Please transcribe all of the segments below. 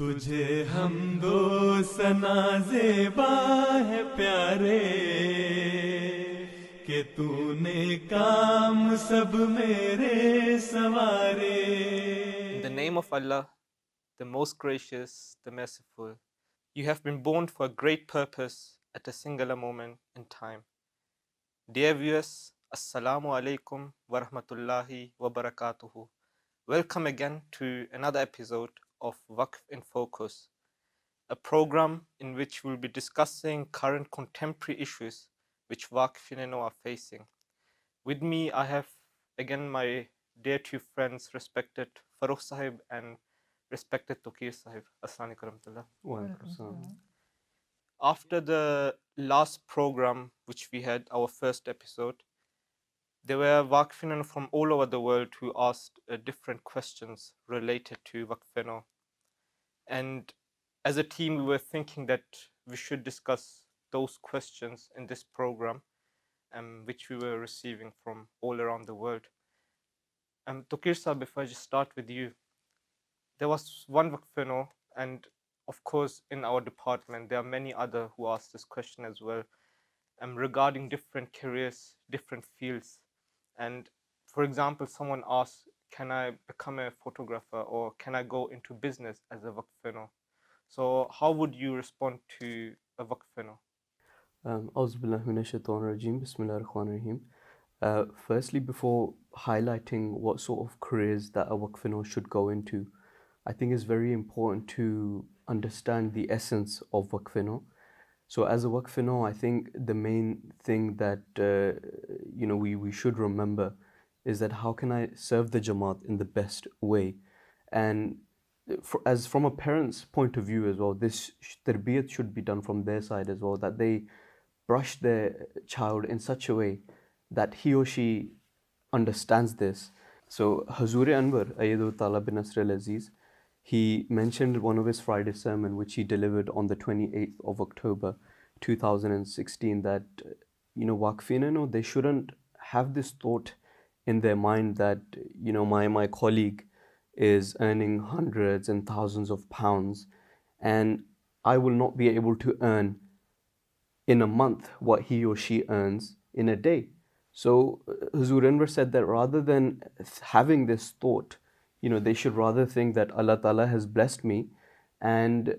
तुझे हम दो सना ज़ेबा है प्यारे कि तूने काम सब मेरे सवारे. In the name of Allah, the most gracious, the merciful, you have been born for a great purpose at a singular moment in time. Dear viewers, Assalamu alaikum wa rahmatullahi wa barakatuhu. Welcome again to another episode of Waqf in Focus, a program in which we'll be discussing current contemporary issues which Waqf are facing. With me, I have again my dear two friends, respected Farooq Sahib and respected Tokir Sahib. Assalamu alaikum. After the last program, which we had, our first episode, there were Waqfinan from all over the world who asked different questions related to Waqfino. And as a team, we were thinking that we should discuss those questions in this program, which we were receiving from all around the world. Tokir Sahib, if I just start with you, there was one Waqfino, and of course, in our department, there are many other who asked this question as well, regarding different careers, different fields. And for example, someone asks, can I become a photographer or can I go into business as a Waqfino? So how would you respond to a Waqfino? Firstly, before highlighting what sort of careers that a Waqfino should go into, I think it's very important to understand the essence of Waqfino. So as a Waqfino, I think the main thing that we should remember is that how can I serve the Jamaat in the best way? And as from a parent's point of view as well, this tarbiyat should be done from their side as well, that they brush their child in such a way that he or she understands this. So Hazur Anwar, Ayyadu Ta'ala bin Nasr al-Aziz, he mentioned one of his Friday sermon, which he delivered on the 28th of October 2016, that, Waqfina, they shouldn't have this thought in their mind that, my colleague is earning hundreds and thousands of pounds and I will not be able to earn in a month what he or she earns in a day. So Hazur Anwar said that rather than having this thought, they should rather think that Allah Ta'ala has blessed me and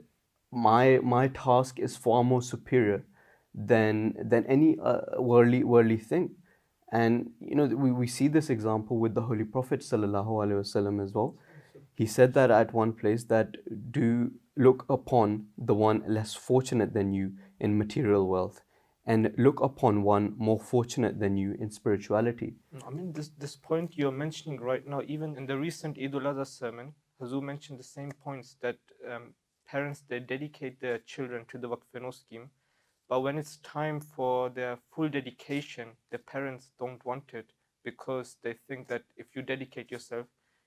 my task is far more superior than any worldly thing. And we see this example with the Holy Prophet ﷺ as well. He said that at one place, that do look upon the one less fortunate than you in material wealth and look upon one more fortunate than you in spirituality. I mean, this point you're mentioning right now, even in the recent Eid al-Adha sermon, Hazur mentioned the same points, that parents, they dedicate their children to the Waqfino scheme, but when it's time for their full dedication, the parents don't want it because they think that if you dedicate yourself,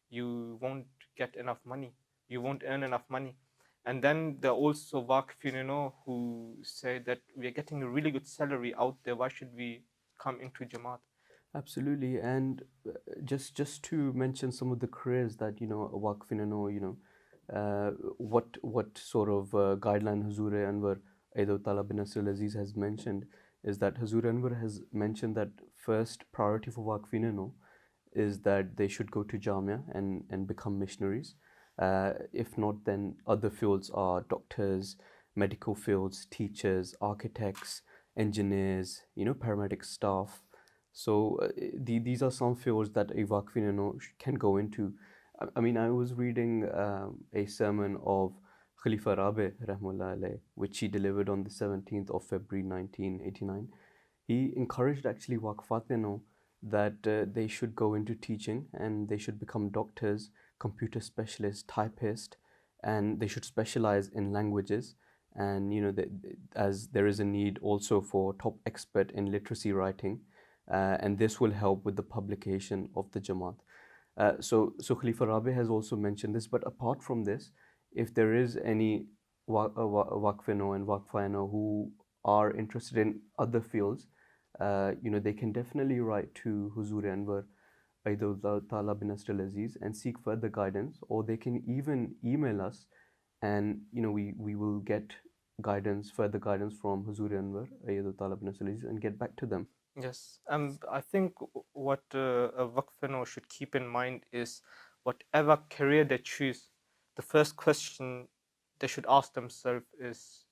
you won't get enough money, you won't earn enough money. And then there are also Waqf, who say that we are getting a really good salary out there, why should we come into Jamaat? Absolutely. And just to mention some of the careers that a Waqfina what sort of guideline Hazur Anwar Aidul Tala bin Nasir al-Aziz has mentioned is that Hazur Anwar has mentioned that first priority for Waqfina is that they should go to Jamia and become missionaries. If not, then other fields are doctors, medical fields, teachers, architects, engineers, paramedic staff. So these are some fields that a Waqfina can go into. I mean, I was reading a sermon of Khalifa Rabi, rahmullah alayh, which he delivered on the 17th of February 1989. He encouraged actually Waqfatina that they should go into teaching and they should become doctors, computer specialists, typists, and they should specialize in languages. And as there is a need also for top expert in literacy writing, and this will help with the publication of the Jamaat. So Khalifa Rabi has also mentioned this, but apart from this, if there is any Waqfino and Waqfaino who are interested in other fields, they can definitely write to Hazur Anwar Aidul Ta'ala bin Nasr al-Aziz and seek further guidance, or they can even email us and we will get further guidance from Hazur Anwar Ayyadu Talib Nasali's and get back to them. Yes, I think what a Waqfino should keep in mind is whatever career they choose, the first question they should ask themselves is,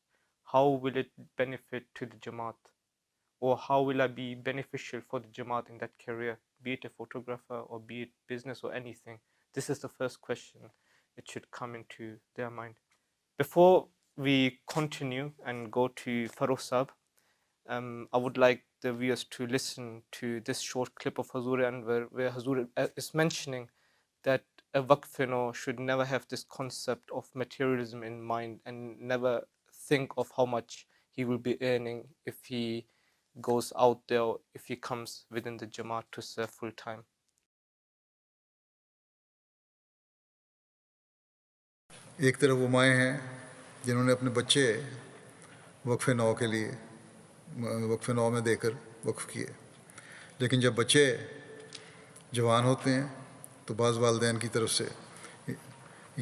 how will it benefit to the Jamaat? Or how will I be beneficial for the Jamaat in that career, be it a photographer or be it business or anything? This is the first question it should come into their mind. Before we continue and go to Farouk Sab, I would like the viewers to listen to this short clip of Hazur Anwar, where Hazur is mentioning that a Waqfino should never have this concept of materialism in mind and never think of how much he will be earning if he goes out there, if he comes within the Jamaat to serve full time. ایک طرف وہ مائیں ہیں جنہوں نے اپنے بچے وقف نو کے لیے وقف نو میں دے کر وقف کیے، لیکن جب بچے جوان ہوتے ہیں تو بعض والدین کی طرف سے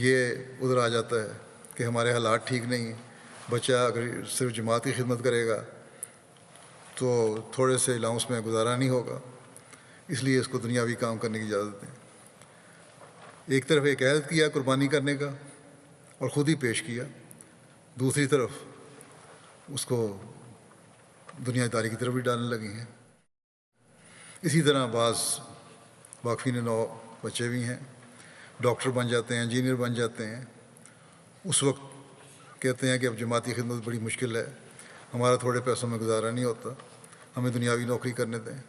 یہ ادھر آ جاتا ہے کہ ہمارے حالات ٹھیک نہیں، بچہ اگر صرف جماعت کی خدمت کرے گا تو تھوڑے سے الاؤنس میں گزارا نہیں ہوگا، اس لیے اس کو دنیاوی کام کرنے کی اجازت دیں۔ ایک طرف ایک عہد کیا قربانی کرنے کا اور خود ہی پیش کیا، دوسری طرف اس کو دنیا داری کی طرف بھی ڈالنے لگی ہیں۔ اسی طرح بعض واقفین نو بچے بھی ہیں، ڈاکٹر بن جاتے ہیں، انجینئر بن جاتے ہیں، اس وقت کہتے ہیں کہ اب جماعتی خدمت بڑی مشکل ہے، ہمارا تھوڑے پیسوں میں گزارا نہیں ہوتا، ہمیں دنیاوی نوکری کرنے دیں۔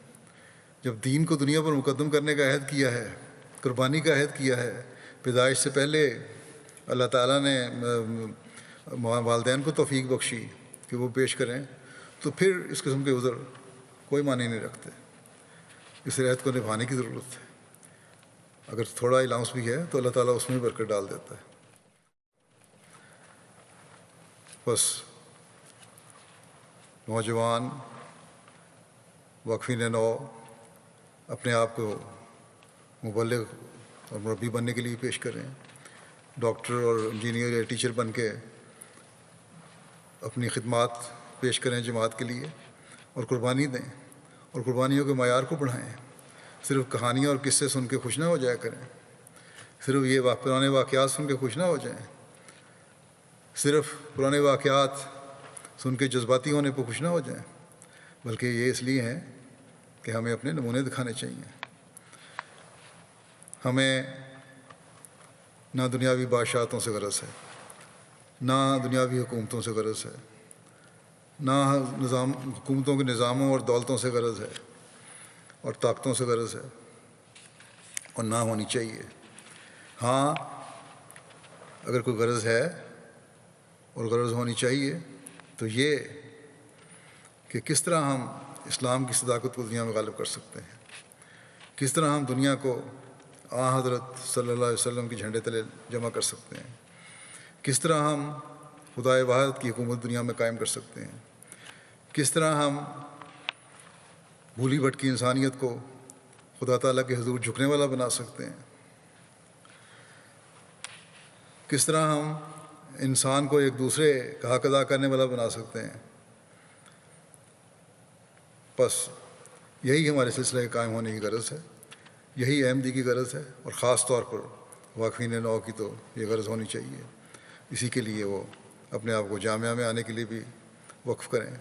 جب دین کو دنیا پر مقدم کرنے کا عہد کیا ہے، قربانی کا عہد کیا ہے، پیدائش سے پہلے اللہ تعالیٰ نے والدین کو توفیق بخشی کہ وہ پیش کریں، تو پھر اس قسم کے عذر کوئی معنی نہیں رکھتے۔ اس عہد کو نبھانے کی ضرورت ہے، اگر تھوڑا الاؤنس بھی ہے تو اللہ تعالیٰ اس میں بھی برکت ڈال دیتا ہے۔ بس نوجوان واقفین نو اپنے آپ کو مبلغ اور مربی بننے کے لیے پیش کریں، ڈاکٹر اور انجینئر یا ٹیچر بن کے اپنی خدمات پیش کریں جماعت کے لیے اور قربانی دیں، اور قربانیوں کے معیار کو بڑھائیں۔ صرف کہانیاں اور قصے سن کے خوش نہ ہو جایا کریں، صرف یہ پرانے واقعات سن کے خوش نہ ہو جائیں، صرف پرانے واقعات سن کے جذباتی ہونے پہ خوش نہ ہو جائیں، بلکہ یہ اس لیے ہیں کہ ہمیں اپنے نمونے دکھانے چاہیے۔ ہمیں نہ دنیاوی بادشاہتوں سے غرض ہے، نہ دنیاوی حکومتوں سے غرض ہے، نہ حکومتوں کے نظاموں اور دولتوں سے غرض ہے اور طاقتوں سے غرض ہے، اور نہ ہونی چاہیے۔ ہاں اگر کوئی غرض ہے اور غرض ہونی چاہیے تو یہ کہ کس طرح ہم اسلام کی صداقت کو دنیا میں غالب کر سکتے ہیں، کس طرح ہم دنیا کو حضرت صلی اللہ علیہ وسلم کے جھنڈے تلے جمع کر سکتے ہیں، کس طرح ہم خدائے واحد کی حکومت دنیا میں قائم کر سکتے ہیں، کس طرح ہم بھولی بھٹکی انسانیت کو خدا تعالیٰ کے حضور جھکنے والا بنا سکتے ہیں، کس طرح ہم انسان کو ایک دوسرے کا حق ادا کرنے والا بنا سکتے ہیں۔ بس یہی ہمارے سلسلے کے قائم ہونے کی غرض ہے، یہی احمدی کی غرض ہے، اور خاص طور پر واقفین نو کی تو یہ غرض ہونی چاہیے۔ اسی کے لیے وہ اپنے آپ کو جامعہ میں آنے کے لیے بھی وقف کریں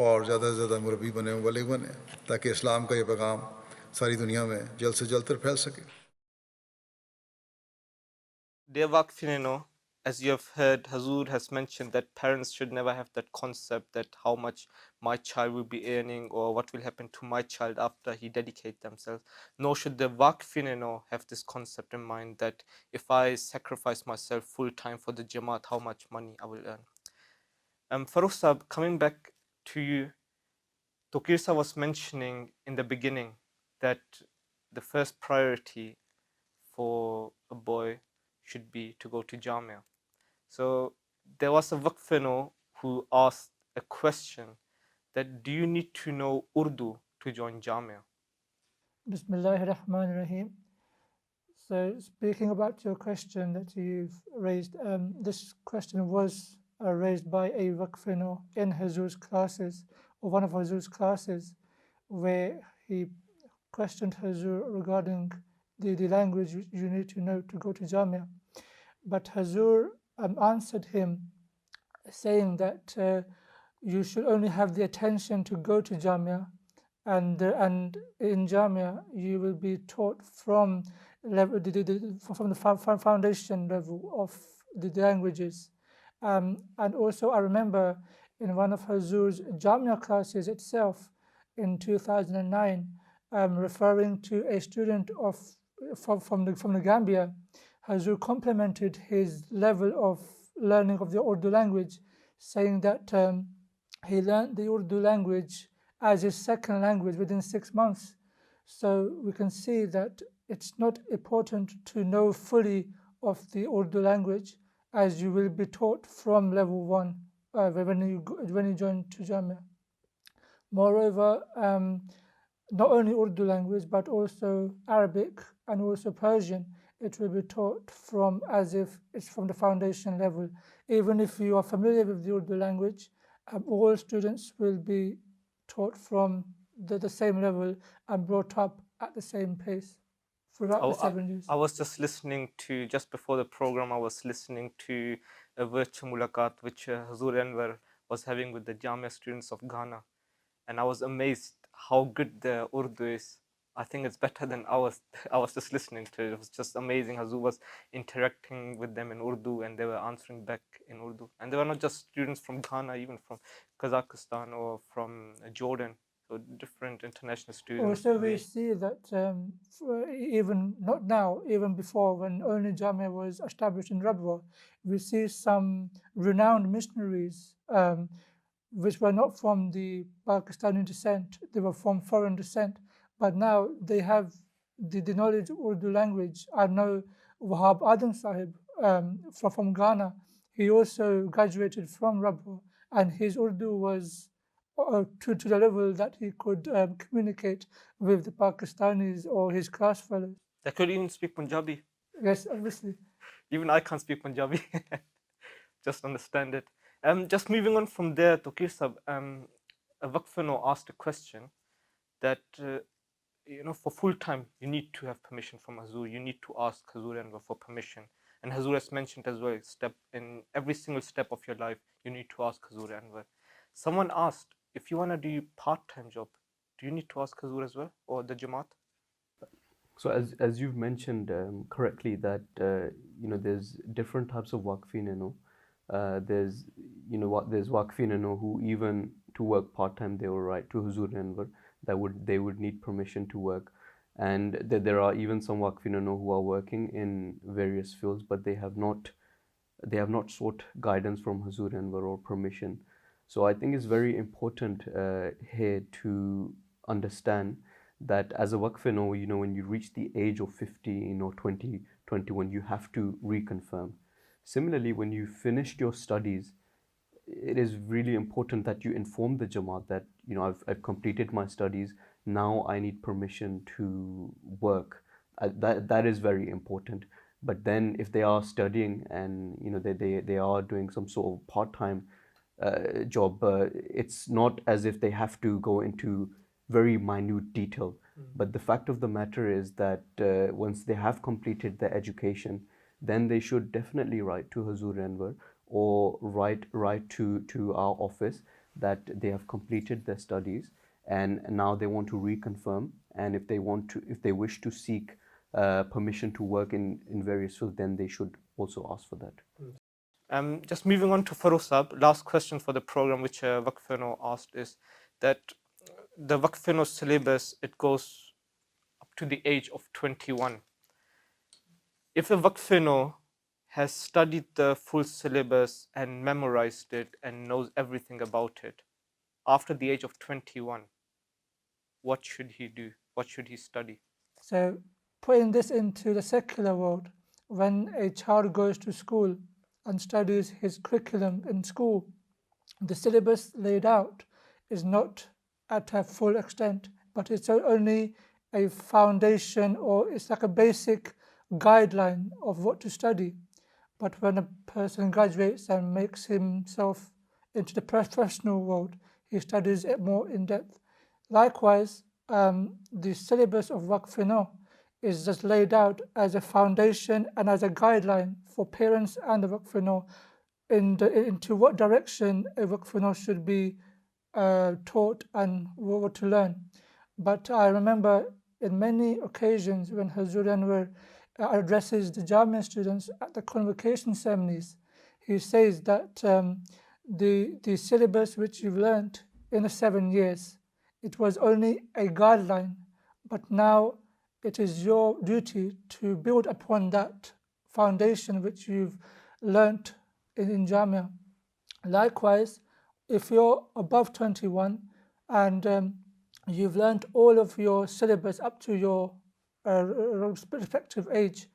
اور زیادہ سے زیادہ مربی بنیں، مبلغ بنیں، تاکہ اسلام کا یہ پیغام ساری دنیا میں جلد سے جلد تر پھیل سکے۔ Dear Waqfino, as you have heard, Hazur has mentioned that parents should never have that concept that how much my child will be earning or what will happen to my child after he dedicates themselves. Nor should the Waqfino have this concept in mind that if I sacrifice myself full time for the Jamaat, how much money I will earn. Farouk Sahab, coming back to you, Tokirsa was mentioning in the beginning that the first priority for a boy should be to go to Jamia. So there was a Waqfino who asked a question that do you need to know Urdu to join Jamia? Bismillahir Rahmanir Rahim. So speaking about your question that you've raised, this question was raised by a Waqfino in Hazur's classes, or one of Hazur's classes, where he questioned Hazur regarding the language you need to know to go to Jamia. But Hazur answered him saying that you should only have the attention to go to Jamia, and in Jamia you will be taught from from the foundation level of the languages. And also I remember in one of Hazur's Jamia classes itself in 2009, referring to a student from the Gambia, Hazur complimented his level of learning of the Urdu language, saying that he learned the Urdu language as his second language within 6 months. So we can see that it's not important to know fully of the Urdu language, as you will be taught from level 1 when you join to Jamia. Moreover, not only Urdu language but also Arabic and also Persian, it will be taught from as if it's from the foundation level. Even if you are familiar with the Urdu language, all students will be taught from the same level and brought up at the same pace throughout the 7 years. I was just listening to, just before the program, I was listening to a virtual mulaqat which Hazur Anwar was having with the Jamia students of Ghana. And I was amazed how good the Urdu is. I think it's better than I was just listening to it. It was just amazing. Hazur was interacting with them in Urdu and they were answering back in Urdu. And they were not just students from Ghana, even from Kazakhstan or from Jordan. So different international students. Also, we see that even not now, even before, when only Jamia was established in Rabwa, we see some renowned missionaries which were not from the Pakistani descent, they were from foreign descent, but now they have the knowledge of Urdu language. I know Wahab Adam Sahib from Ghana, he also graduated from Rabwa, and his Urdu was to the level that he could communicate with the Pakistanis or his class fellows. They could even speak Punjabi. Yes, obviously. Even I can't speak Punjabi. Just understand it. Just moving on from there, Tokir Sab, a Waqfino asked a question that, for full time, you need to have permission from Hazur. You need to ask Hazur Anwar for permission. And Hazur has mentioned as well, in every single step of your life, you need to ask Hazur Anwar. Someone asked, if you want to do part-time job, do you need to ask Hazur as well, or the Jamaat? So as you've mentioned correctly that there's different types of Waqfino. There's Waqfino who even to work part-time they will write to Hazur Anwar they would need permission to work, and there are even some Waqfino who are working in various fields but they have not sought guidance from Hazur Anwar or permission. So I think it's very important here to understand that as a Waqfino, when you reach the age of 15 or 20, 21, you have to reconfirm. Similarly, when you finished your studies, it is really important that you inform the Jamaat that, I've completed my studies, now I need permission to work. That is very important. But then if they are studying and, they are doing some sort of part-time job, it's not as if they have to go into very minute detail. But the fact of the matter is that once they have completed their education, then they should definitely write to Hazur Anwar or write to our office that they have completed their studies and now they want to reconfirm, and if they wish to seek permission to work in various fields, then they should also ask for that. Just moving on to Farosab, last question for the program which Waqfino asked is that the Waqfino syllabus, it goes up to the age of 21. If a Waqfino has studied the full syllabus and memorized it and knows everything about it, after the age of 21, what should he do? What should he study? So putting this into the secular world, when a child goes to school and studies his curriculum in school, the syllabus laid out is not at a full extent, but it's only a foundation, or it's like a basic guideline of what to study. But when a person graduates and makes himself into the professional world, he studies it more in depth. Likewise, the syllabus of Waqf is just laid out as a foundation and as a guideline for parents and the Waqf into what direction a Waqf should be taught and what to learn. But I remember in many occasions when Hazur Anwar addresses the Jamia students at the convocation ceremonies, he says that the syllabus which you've learnt in the 7 years, it was only a guideline, but now it is your duty to build upon that foundation which you've learnt in Jamia. Likewise, if you're above 21 and you've learnt all of your syllabus up to your respective age,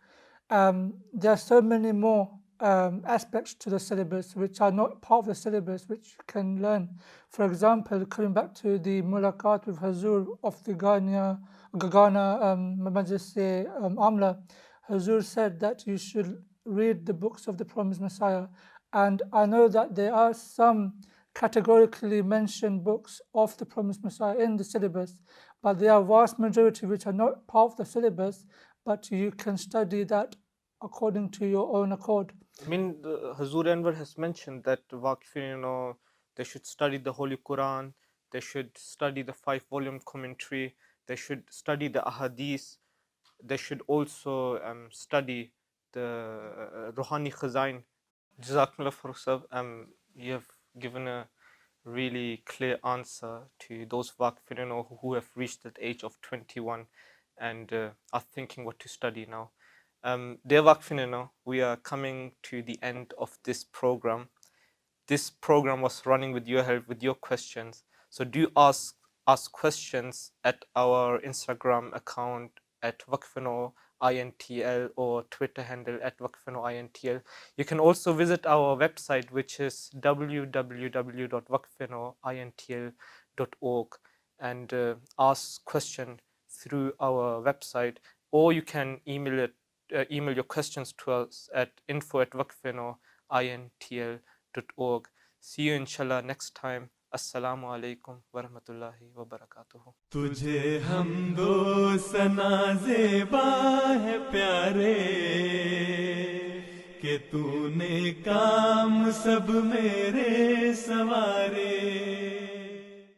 there are so many more aspects to the syllabus which are not part of the syllabus which you can learn. For example, coming back to the mulaqat with Hazur of the Ghana Majlis Amla, Hazur said that you should read the books of the Promised Messiah, and I know that there are some categorically mentioned books of the Promised Messiah in the syllabus, but there are vast majority which are not part of the syllabus, but you can study that according to your own accord. I mean, Hazur Anwar has mentioned that Waqf, they should study the Holy Quran, they should study the 5-volume commentary, they should study the ahadith, they should also study the Ruhani Khazain. Jazakumullah Farooq, you have given a really clear answer to those Waqf who have reached the age of 21 and are thinking what to study now. Dear Waqf, we are coming to the end of this program. This program was running with your help, with your questions. So do ask us questions at our Instagram account at Waqf INTL or Twitter handle at Waqf INTL. You can also visit our website, which is www.waqfinointl.org, and ask question through our website, or you can email your questions to us at info@waqfinointl.org. See you inshallah next time. Assalamu alaikum wa rahmatullahi wa barakatuhu. तुझे हमदो सना ज़ेबा है प्यारे कि तूने काम सब मेरे सवारे।